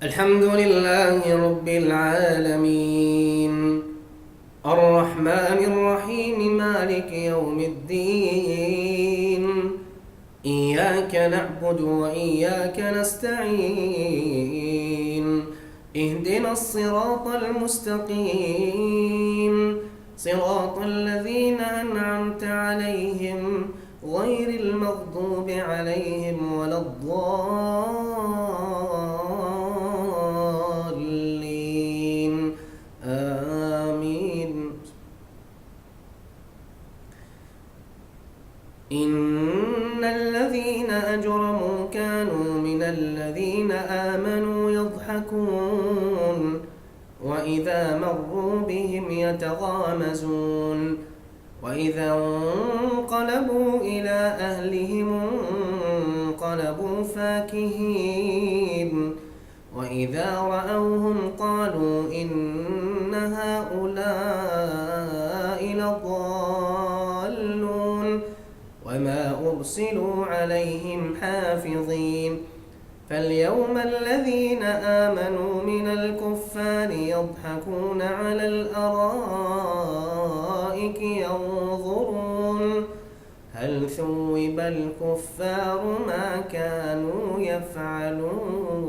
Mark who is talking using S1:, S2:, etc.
S1: الحمد لله رب العالمين، الرحمن الرحيم، مالك يوم الدين. إياك نعبد وإياك نستعين. اهدنا الصراط المستقيم، صراط الذين أنعمت عليهم غير المغضوب عليهم ولا الضالين. آمين. إن الذين أجرموا كانوا من الذين آمنوا يضحكون، وإذا مروا بهم يتغامزون، وإذا انقلبوا إلى أهلهم انقلبوا فاكهين، وإذا رأوهم قالوا إن هؤلاء لضالون، وما أرسلوا عليهم حافظين. فاليوم الذين آمنوا من الكفار يضحكون على الأرائك ينظرون هل ثوب الكفار ما كانوا يفعلون.